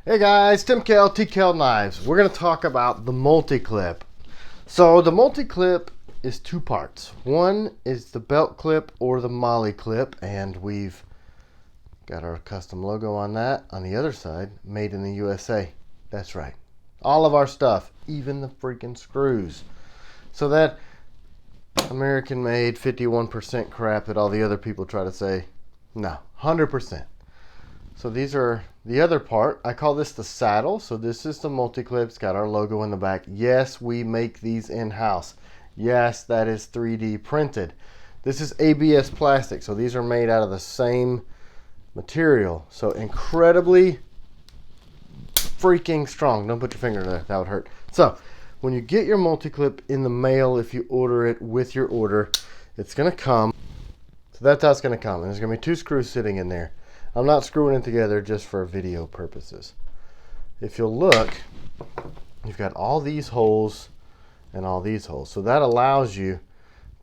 Hey guys, T.Kell, T.Kell Knives. We're going to talk about the multi-clip. So the multi-clip is two parts. One is the belt clip or the Molle clip, and we've got our custom logo on that. On the other side, made in the USA. That's right. All of our stuff, even the freaking screws. So that American-made 51% crap that all the other people try to say, no, 100%. So these are the other part. I call this the saddle. So this is the multi-clip. It's got our logo in the back. Yes, we make these in-house. Yes, that is 3D printed. This is ABS plastic. So these are made out of the same material. So incredibly freaking strong. Don't put your finger there. That would hurt. So when you get your multi-clip in the mail, if you order it with your order, it's going to come. So that's how it's going to come. And there's going to be two screws sitting in there. I'm not screwing it together just for video purposes. If you'll look, you've got all these holes and all these holes. So that allows you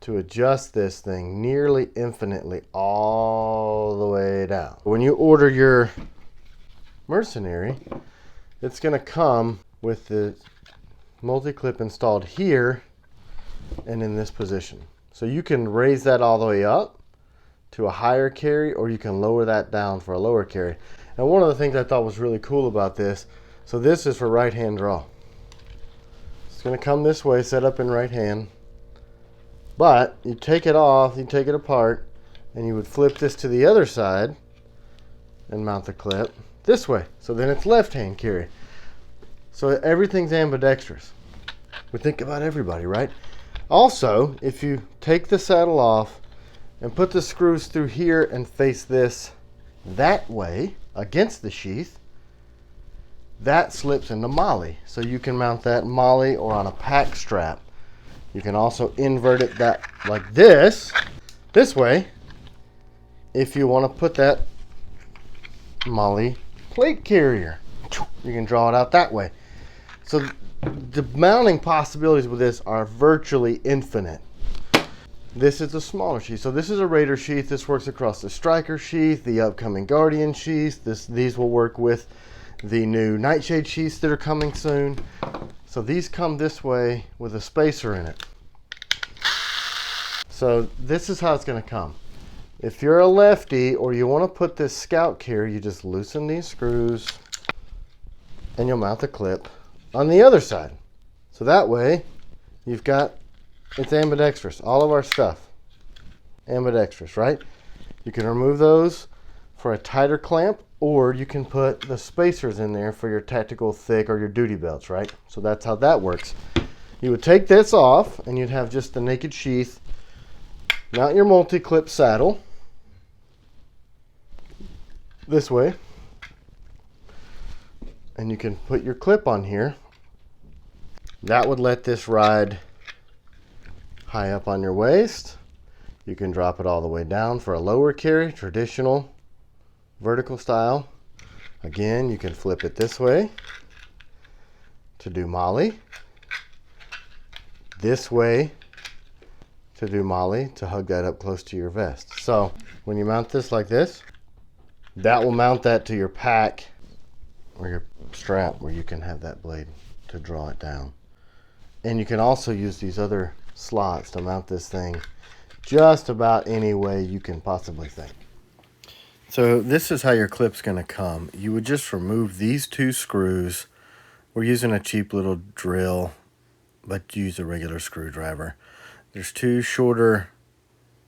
to adjust this thing nearly infinitely all the way down. When you order your Mercenary, it's going to come with the multi-clip installed here and in this position. So you can raise that all the way up to a higher carry, or you can lower that down for a lower carry. And one of the things I thought was really cool about this, so this is for right hand draw. It's going to come this way, set up in right hand, but you take it off, you take it apart, and you would flip this to the other side and mount the clip this way. So then it's left hand carry. So everything's ambidextrous. We think about everybody, right? Also, if you take the saddle off and put the screws through here and face this that way against the sheath, that slips into Molle. So you can mount that Molle or on a pack strap. You can also invert it that like this way if you want to put that Molle plate carrier. You can draw it out that way. So the mounting possibilities with this are virtually infinite. This is a smaller sheath. So this is a Raider sheath. This works across the Striker sheath, the upcoming Guardian sheath. These will work with the new Nightshade sheaths that are coming soon. So these come this way with a spacer in it. So this is how it's going to come. If you're a lefty or you want to put this scout carry, you just loosen these screws and you'll mount the clip on the other side. So that way you've got, it's ambidextrous. All of our stuff, ambidextrous, right? You can remove those for a tighter clamp, or you can put the spacers in there for your tactical thick or your duty belts, right? So that's how that works. You would take this off and you'd have just the naked sheath. Mount your multi-clip saddle this way. And you can put your clip on here. That would let this ride high up on your waist. You can drop it all the way down for a lower carry, traditional vertical style. Again, you can flip it this way to do Molle. This way to do Molle, to hug that up close to your vest. So when you mount this like this, that will mount that to your pack or your strap where you can have that blade to draw it down. And you can also use these other slots to mount this thing just about any way you can possibly think. So this is how your clip's going to come. You would just remove these two screws. We're using a cheap little drill, but use a regular screwdriver. There's two shorter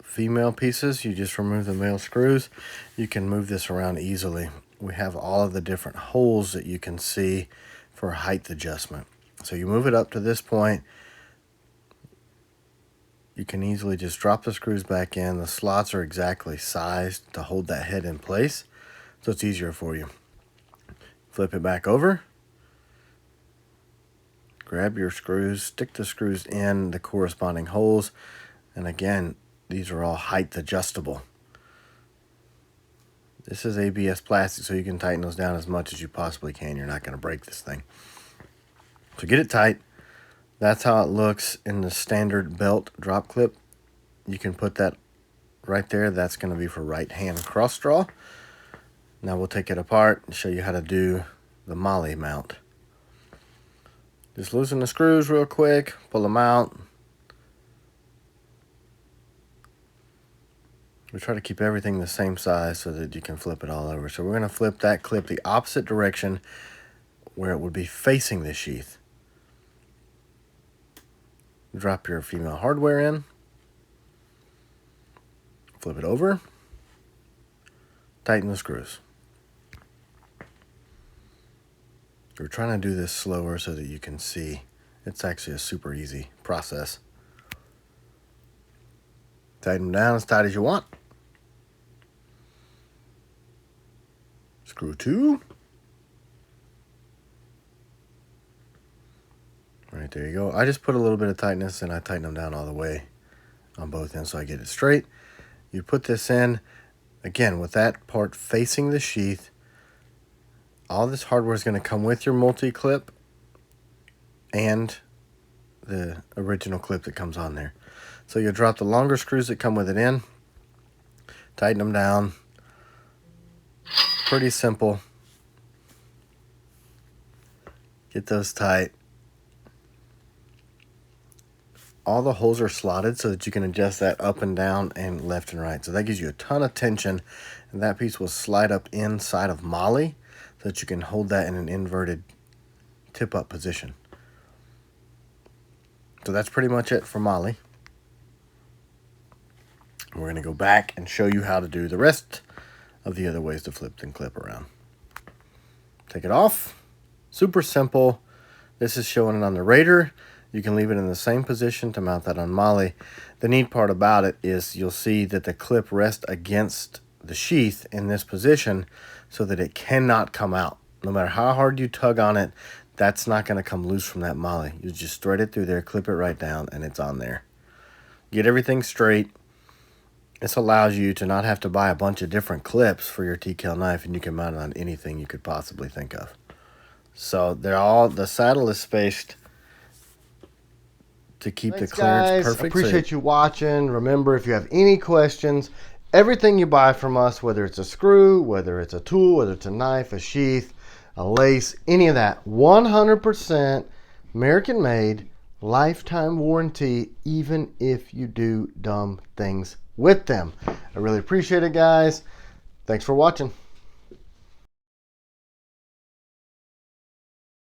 female pieces. You just remove the male screws. You can move this around easily. We have all of the different holes that you can see for height adjustment. So you move it up to this point. You can easily just drop the screws back in. The slots are exactly sized to hold that head in place, so it's easier for you. Flip it back over. Grab your screws, stick the screws in the corresponding holes, and again, these are all height adjustable. This is ABS plastic, so you can tighten those down as much as you possibly can. You're not going to break this thing. So get it tight. That's how it looks in the standard belt drop clip. You can put that right there. That's going to be for right hand cross draw. Now we'll take it apart and show you how to do the Molle mount. Just loosen the screws real quick, pull them out. We try to keep everything the same size so that you can flip it all over. So we're going to flip that clip the opposite direction where it would be facing the sheath. Drop your female hardware in. Flip it over. Tighten the screws. We're trying to do this slower so that you can see. It's actually a super easy process. Tighten them down as tight as you want. Screw 2. Right, there you go. I just put a little bit of tightness and I tighten them down all the way on both ends so I get it straight. You put this in, again, with that part facing the sheath. All this hardware is going to come with your multi-clip and the original clip that comes on there. So you'll drop the longer screws that come with it in, tighten them down. Pretty simple. Get those tight. All the holes are slotted so that you can adjust that up and down and left and right. So that gives you a ton of tension, and that piece will slide up inside of Molle so that you can hold that in an inverted tip-up position. So that's pretty much it for Molle. We're going to go back and show you how to do the rest of the other ways to flip and clip around. Take it off. Super simple. This is showing it on the Raider. You can leave it in the same position to mount that on Molle. The neat part about it is you'll see that the clip rests against the sheath in this position so that it cannot come out. No matter how hard you tug on it, that's not going to come loose from that Molle. You just thread it through there, clip it right down, and it's on there. Get everything straight. This allows you to not have to buy a bunch of different clips for your T.Kell knife, and you can mount it on anything you could possibly think of. So the saddle is spaced to keep the clearance perfect. Appreciate you watching. Remember, if you have any questions, everything you buy from us, whether it's a screw, whether it's a tool, whether it's a knife, a sheath, a lace, any of that, 100% American made, lifetime warranty, even if you do dumb things with them. I really appreciate it, guys. Thanks for watching.